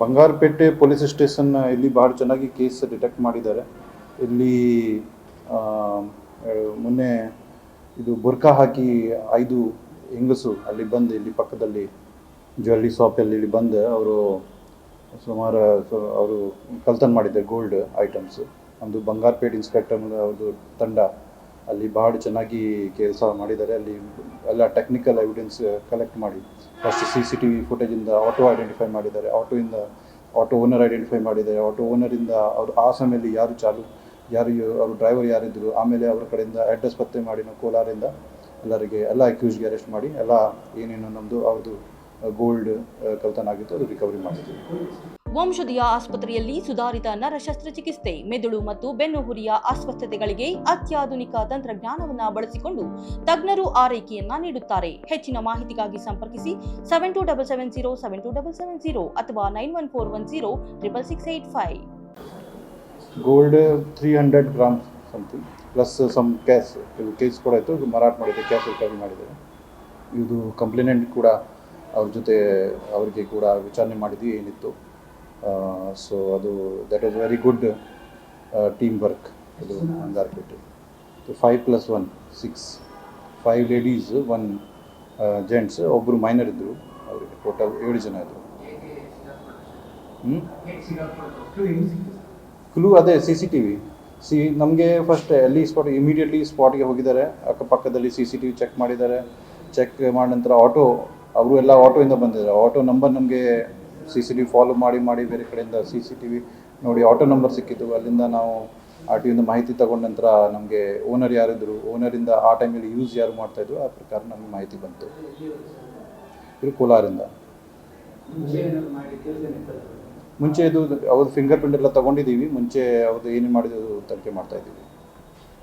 Bangarpet police station ಇಲ್ಲಿ ಭಾಳ ಚೆನ್ನಾಗಿ ಕೇಸ್ ಡಿಟೆಕ್ಟ್ ಮಾಡಿದ್ದಾರೆ. ಇಲ್ಲಿ ಮೊನ್ನೆ ಇದು ಬುರ್ಕಾ ಹಾಕಿ 5 ಹೆಂಗಸು ಅಲ್ಲಿ ಬಂದು ಇಲ್ಲಿ ಪಕ್ಕದಲ್ಲಿ ಜ್ಯುವೆಲ್ಲರಿ ಶಾಪಲ್ಲಿ ಇಲ್ಲಿ ಬಂದು ಅವರು ಸುಮಾರು ಅವರು ಕಳ್ತನ ಮಾಡಿದ್ದಾರೆ ಗೋಲ್ಡ್ ಐಟಮ್ಸ್. ಒಂದು ಬಂಗಾರಪೇಟೆ ಇನ್ಸ್ಪೆಕ್ಟರ್ ಅವ್ರದ್ದು ತಂಡ ಅಲ್ಲಿ ಭಾಳ ಚೆನ್ನಾಗಿ ಕೆಲಸ ಮಾಡಿದ್ದಾರೆ. ಅಲ್ಲಿ ಎಲ್ಲ ಟೆಕ್ನಿಕಲ್ ಎವಿಡೆನ್ಸ್ ಕಲೆಕ್ಟ್ ಮಾಡಿ ಫಸ್ಟ್ CCTV ಫುಟೇಜಿಂದ ಆಟೋ ಐಡೆಂಟಿಫೈ ಮಾಡಿದ್ದಾರೆ, ಆಟೋ ಓನರ್ ಐಡೆಂಟಿಫೈ ಮಾಡಿದ್ದಾರೆ. ಆಟೋ ಓನರಿಂದ ಅವರು ಆ ಸಮಯದಲ್ಲಿ ಯಾರು ಅವರು ಡ್ರೈವರ್ ಯಾರಿದ್ದರು, ಆಮೇಲೆ ಅವ್ರ ಕಡೆಯಿಂದ ಅಡ್ರೆಸ್ ಪತ್ತೆ ಮಾಡಿ ನಾವು ಕೋಲಾರಿಂದ ಎಲ್ಲ ಅಕ್ಯೂಸ್ಗೆ ಅರೆಸ್ಟ್ ಮಾಡಿ ಎಲ್ಲ ಏನೇನು ನಮ್ಮದು ಅವ್ರದ್ದು ಗೋಲ್ಡ್ ಕಳ್ತನ ಆಗಿತ್ತು ಅದು ರಿಕವರಿ ಮಾಡಿದ್ವಿ. ವಂಶದಿಯ ಆಸ್ಪತ್ರೆಯಲ್ಲಿ ಸುಧಾರಿತ ನರ ಶಸ್ತ್ರಚಿಕಿತ್ಸೆ, ಮೆದುಳು ಮತ್ತು ಬೆನ್ನುಹುರಿಯ ಅಸ್ವಸ್ಥತೆಗಳಿಗೆ ಅತ್ಯಾಧುನಿಕ ತಂತ್ರಜ್ಞಾನವನ್ನು ಬಳಸಿಕೊಂಡು ತಜ್ಞರು ಆರೈಕೆಯನ್ನ ನೀಡುತ್ತಾರೆ. ಹೆಚ್ಚಿನ ಮಾಹಿತಿಗಾಗಿ ಸಂಪರ್ಕಿಸಿ 7277072770 ಅಥವಾ 9141066885. Gold 300 grams something plus some case ಕೂಡ ಇತ್ತು, ಮಾರಾಟ ಮಾಡಿದ್ದೆ, ಕ್ಯಾಶ್ ರಿಕವರಿ ಮಾಡಿದ್ದಾರೆ. ಇದು ಕಂಪ್ಲೇನೆಂಟ್ ಕೂಡ ಅವ್ರ ಜೊತೆ ಅವರಿಗೆ ಕೂಡ ವಿಚಾರಣೆ ಮಾಡಿದ್ವಿ ಏನಿತ್ತು. ಸೊ ಅದು that was very good team work. ಇದು ಬಂಗಾರಪೇಟೆ 5+1 6 5 ಲೇಡೀಸ್ 1 ಜೆಂಟ್ಸ್, ಒಬ್ಬರು ಮೈನರ್ ಇದ್ದರು. ಅವರಿಗೆ ಟೋಟಲ್ 7 ಜನ ಇದ್ದರು. ಕ್ಲೂ ಅದೇ CCTV. ನಮಗೆ ಫಸ್ಟ್ ಎಲ್ಲಿ ಇಮಿಡಿಯೇಟ್ಲಿ ಸ್ಪಾಟ್ಗೆ ಹೋಗಿದ್ದಾರೆ, ಅಕ್ಕಪಕ್ಕದಲ್ಲಿ CCTV ಚೆಕ್ ಮಾಡಿದ್ದಾರೆ. ಚೆಕ್ ಮಾಡಿದ ನಂತರ ಅವರು ಎಲ್ಲ ಆಟೋಯಿಂದ ಬಂದಿದ್ದಾರೆ. ಆಟೋ ನಂಬರ್ ನಮಗೆ CCTV ಫಾಲೋ ಮಾಡಿ ಬೇರೆ ಕಡೆಯಿಂದ CCTV ನೋಡಿ ಆಟೋ ನಂಬರ್ ಸಿಕ್ಕಿತ್ತು. ಅಲ್ಲಿಂದ ನಾವು RTOಯಿಂದ ಮಾಹಿತಿ ತಗೊಂಡ ನಂತರ ನಮಗೆ ಓನರ್ ಯಾರಿದ್ರು, ಓನರಿಂದ ಆ ಟೈಮಲ್ಲಿ ಯೂಸ್ ಯಾರು ಮಾಡ್ತಾಯಿದ್ರು, ಆ ಪ್ರಕಾರ ನಮಗೆ ಮಾಹಿತಿ ಬಂತು. ಇದು ಕೋಲಾರಿಂದ. ಮುಂಚೆ ಇದು ಅವ್ರದ್ದು ಫಿಂಗರ್ ಪ್ರಿಂಟ್ ಎಲ್ಲ ತೊಗೊಂಡಿದ್ದೀವಿ. ಮುಂಚೆ ಅವ್ರದ್ದು ಏನೇನು ಮಾಡಿದ್ದು ತನಿಖೆ ಮಾಡ್ತಾಯಿದ್ದೀವಿ.